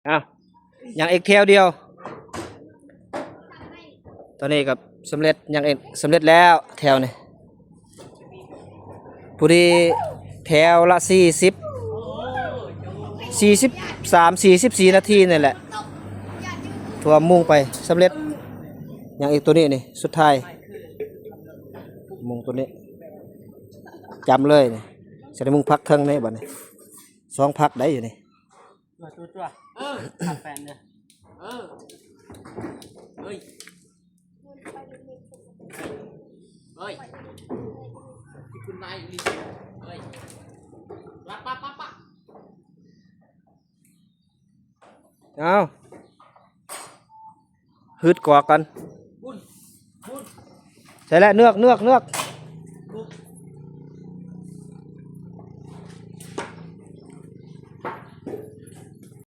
อ้าวยังอีกแถวเดียวตอนนี้กับสำเร็จยังเองสำเร็จแล้วแถวนี่พอดีแถวละ43-44 นาทีนี่แหละทั่วมุ่งไปสำเร็จยังอีกตัวนี้นี่สุดท้ายมุ่งตัวนี้จำเลยนี่จะได้มุ่งพักเทิงนี่บัดนี้2 พักได้อยู่นี่ตัวขับแฟนเนี่ยเฮ้ยที่คุณนายลิเฮ้ยปั๊บเอาฮึดกว่ากันใช่แล้วเนือก